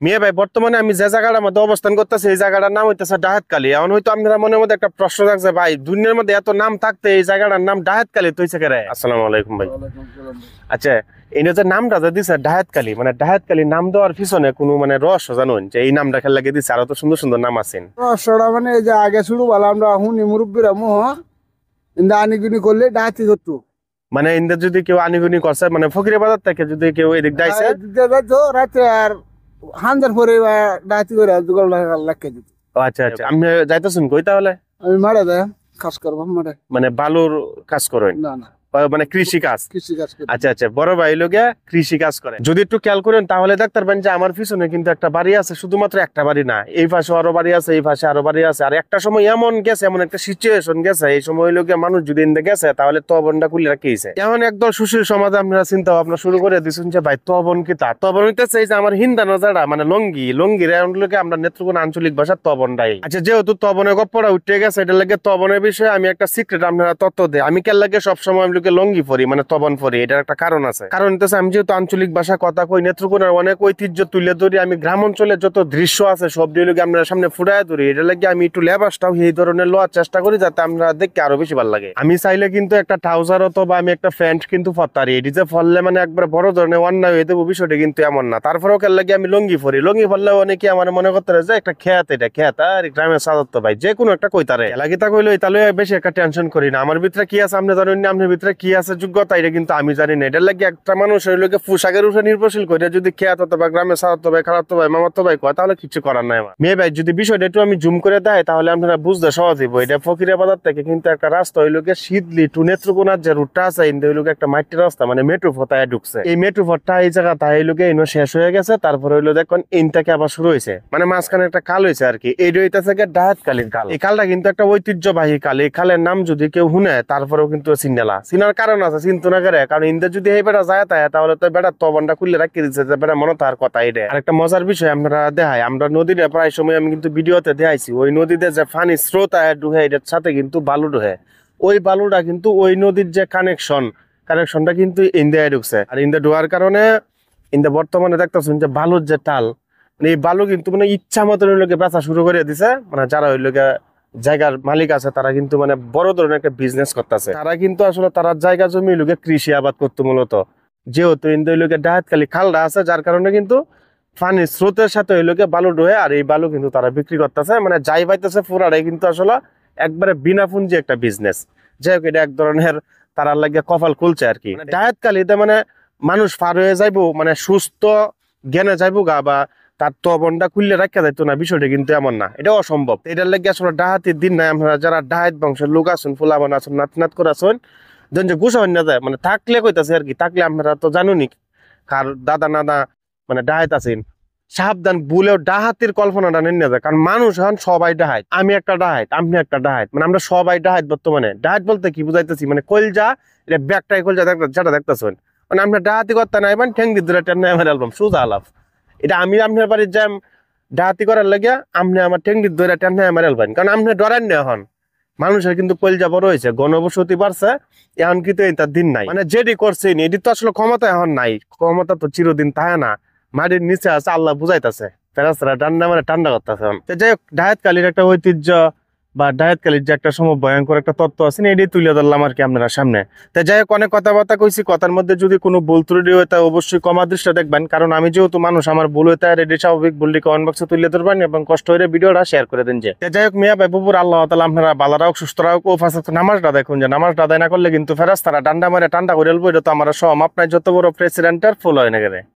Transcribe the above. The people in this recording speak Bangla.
মিয়া ভাই বর্তমানে আমি যে জায়গাটার মধ্যে অবস্থান করতেছি এই জায়গাটার নাম হইতেছে ডাহাতকালী। এখন হয়তো আপনারা মনের মধ্যে একটা প্রশ্ন থাকছে, ভাই দুনিয়ার মধ্যে এত নাম থাকতে এই জায়গাটার নাম ডাহাতকালী তৈছে কেরে? আসসালামু আলাইকুম ভাই। আচ্ছা, এই যে নামটা যে দিছে ডাহাতকালী, মানে ডাহাতকালী নাম দেওয়ার পিছনে কোনো মানে রহস্য জানুন যে এই নামটা খেলে লাগিয়ে দিচ্ছে? আরো তো সুন্দর সুন্দর নাম আছেন। রহস্যটা মানে এই যে আগে শুরু বলা আমরা হুনি মুরব্বীরা মোহ ইন্দা আনিগুনি করলে ডাহাতি করতো। মানে ইন্দা যদি কেউ আনিগুনি করছে, মানে ফকিরের বাজার থেকে যদি কেউ এদিক যাইছে রাত্রে আর হান্দার পরে ডাহাতি করে দুগাল লাখে দিত। আচ্ছা আচ্ছা, আপনি যাইতেছেন কই তাহলে? আমি মারা দেয় কাজ করবো মারে, মানে বালুর কাজ করেন? না না, মানে কৃষি কাজ। কৃষি কাজ করি। আচ্ছা আচ্ছা, বড় ভাই লোকে কৃষি কাজ করে। যদি একটু খেয়াল করেন তাহলে দেখতে পারবেন যে আমার পিছনে কিন্তু একটা বাড়ি আছে, শুধুমাত্র একটা বাড়ি না, এই পাশে আরো বাড়ি আছে, এই পাশে আরো বাড়ি আছে। আর একটা সময় এমন গেছে, এমন একটা সিচুয়েশন গেছে, এই সময় লোকে মানুষ যদি ইন্দে গেছে তাহলে তবনটা খুলে রাখিয়েছে। এমন একদল সুশীল সমাজে আপনারা চিন্তা ভাবনা শুরু করে দিচ্ছেন যে ভাই তবন কি তা? তবন হইতেছে এই যে আমার হিন্দানো যারা মানে লঙ্গির লোকে আমরা নেত্রকোনা আঞ্চলিক ভাষার তবনটাই। আচ্ছা, যেহেতু তবনের গপ্পটা উঠে গেছে, এটা লাগে তবনের বিষয়ে আমি একটা সিক্রেট আপনারা তথ্য দেয়। আমি কেন লাগে সবসময় আমি লোকে লঙ্গি পরি, মানে তবন পরি, এটার একটা কারণ আছে। কারণ হইতেছে আমি যেহেতু আঞ্চলিক ভাষা কথা কই, নেত্রকোনার অনেক ঐতিহ্য তুলে ধরি, আমি গ্রাম অঞ্চলে যত দৃশ্য আছে সব লোকে আপনার সামনে ফুটায় ধরি। এটা লাগে আমি একটু লেবাসটাও এই ধরনের লওয়ার চেষ্টা করি যাতে আমরা দেখতে আরো বেশি ভালো লাগে। আমি চাইলে কিন্তু একটা ট্রাউজার অথবা আমি একটা প্যান্ট কিন্তু পরতারি, এটি যে ফললে মানে একবার বড় ধরনের অন্যায় হয়ে দেবো বিষয়টা কিন্তু এমন না। তারপরেও কেন লাগে আমি লঙ্গি পরি। লঙ্গি পরলে অনেকে আমার মনে করতে যে একটা খেত, এটা খেত আর গ্রামের সাদত্ত ভাই যে কোনো একটা কইতারে এলাকি তা কইলো, তাহলে বেশি একটা টেনশন করি না। আমার ভিতরে কি আছে আপনি জানেন না, আপনার ভিতরে কি আছে যোগ্যতা এটা কিন্তু আমি জানি না। এটার লাগে একটা মানুষ ওই লোকে পোশাকের উপরে নির্ভরশীল করে যদি খেয়াত হতো বা গ্রামের সাদত্ত ভাই, খালাতো ভাই, মামাতো ভাই কয়, তাহলে কিছু করার নাই আমার। মেয়ে ভাই যদি বিষয়টা একটু আমি জুম করে দেয় তাহলে আপনারা বুঝতে সহজ হইব। এটা ফকিরের বাজার থেকে কিন্তু একটা রাস্তা ওই লোকে শীতলি টু নেত্রকোনার যে রুটটা আছে ওই লোকে একটা মাটির রাস্তা, মানে মেট্রো ফতায় ঢুকছে। এই মেট্রো ফটটা এই জায়গা তাই লোকে ইনো শেষ হয়ে গেছে, তারপরে হইলো দেখুন ইনটাকে আবার শুরু হয়েছে, মানে মাঝখানে একটা খাল হয়েছে আর কি। এইটা হইতেছে ডাহাতকালীর খাল। এই খালটা কিন্তু একটা ঐতিহ্যবাহী খাল। এই খালের নাম যদি কেউ শুনে তারপরেও কিন্তু চিনেলা, চিনার কারণ আছে, চিন্তু না করে। কারণ ইন্দা যদি এই বেটা যায় তাহলে তো বেটা তবনটা খুলে রাখি দিচ্ছে যে বেটা মনে তার কথা। এটা আর একটা মজার বিষয় আমরা দেখাই, আমরা নদীতে প্রায় সময় আমি কিন্তু ভিডিওতে দেখাইছি, ওই নদীতে যে পানি স্রোত ডুহে এটার সাথে কিন্তু বালু ডুহে, ওই বালুটা কিন্তু ওই নদীর যে কানেকশনটা কিন্তু ইন্ডিয়ায় ঢুকছে। আর ইন্ডিয়া ঢোয়ার কারণে ইন্ডিয়া বর্তমানে দেখতেছেন যে বালুর যে টাল, মানে এই বালু কিন্তু মানে ইচ্ছা মতন ওই লোকে বেচা শুরু করে দিছে। মানে যারা ওই লোকে জায়গার মালিক আছে তারা কিন্তু মানে বড় ধরনের একটা বিজনেস করতেছে। তারা কিন্তু আসলে তারা জায়গা জমি লোকে কৃষি আবাদ করতো মূলত। যেহেতু ওই লোকে ডাহাতকালী খালটা আছে যার কারণে কিন্তু পানির স্রোতের সাথে ওই লোকে বালু ডোহে, আর এই বালু কিন্তু তারা বিক্রি করতেছে, মানে যাই পাইতেছে পুরাটাই কিন্তু আসলে একবারে বিনা পুঁজি একটা বিজনেস। যাই হোক, এটা এক ধরনের তারা লাগে কপাল খুলছে আর কি। ডাহাতকালীতে মানে মানুষ পার হয়ে যাইবো, মানে সুস্থ জ্ঞানে যাইবো গা বা তার তবনটা খুললে রাখা যাইতো না, বিষয়টা কিন্তু এমন না, এটা অসম্ভব। এটার লাগে আসলে ডাহাতির দিন নাই। আমরা যারা ডাহাত বংশের লোক আছেন, ফুলাবান আছেন, নাত করে আছেন, যেন যে গুছা হয়ে না যায়, মানে থাকলে কইতাছে আর কি, থাকলে আপনারা তো জানুনি কার দাদা নাদা মানে ডাহাত আছেন, সাবধান ভুলেও ডাহাতির কল্পনাটা নেন না যায়। কারণ মানুষ হন সবাই ডাহাত, আমি একটা ডাহাত, আপনি একটা ডাহাত, মানে আমরা সবাই ডাহাত। বর্তমানে ডাহাত বলতে কি বুঝাইতেছি, মানে কলজা, এটা ব্যাগটাই কলজা যেটা দেখতেছেন, মানে আমরা ডাহাতি করতে নাই মানে ঠেং দিতে টেনে আমার অ্যালবাম সোজা আলাপ। এটা আমি আপনার বাড়ির যাম ডাহাতি করার লাগে, আপনি আমার ঠেং দিতে ধরে টেনে আমার অ্যালবাম, কারণ আপনি ডরান না। এখন মানুষের কিন্তু কলজা বড় হয়েছে, গণবসতি বাড়ছে, এখন কিন্তু তার দিন নাই। মানে যেটি করছেন এটি তো আসলে ক্ষমতা এখন নাই, ক্ষমতা তো চিরদিন থাকে না, মাটির নিচে আছে, আল্লাহ বুঝাইতেছে, ফেরাস্তারা ঠান্ডা মানে ঠান্ডা করতেছে। যাই হোক, ডাহাতকালীর একটা ঐতিহ্য বা ডাহাতকালীর যে একটা সময় ভয়ঙ্কর একটা তত্ত্ব আছে এটাই তুলে ধরলাম আর কি আপনারা সামনে। তাই যাই হোক, অনেক কথাবার্তা কইছি, কথার মধ্যে যদি কোনো ভুল ত্রুটি হয় তা অবশ্যই ক্ষমা দৃষ্টিতে দেখবেন। কারণ আমি যেহেতু মানুষ, আমার ভুল হইতে আর এটি স্বাভাবিক, ভুলটি কমেন্ট বক্সে তুলে ধরবেন এবং কষ্ট হয়ে ভিডিওটা শেয়ার করে দিন। যে যাই হোক, মিয়া ভাই বুবুর আল্লাহ তাআলা আপনারা ভালো রাখ, সুস্থ রাখ ও ফাঁসা নামাজটা দেখুন, যে নামাজটা আদায় না করলে কিন্তু ফেরাস্তারা ঠান্ডা মারে ঠান্ডা করে এলবো। এটা তো আমার সব আপনার যত বড় প্রেসিডেন্টের ফুল হয় না গেলে।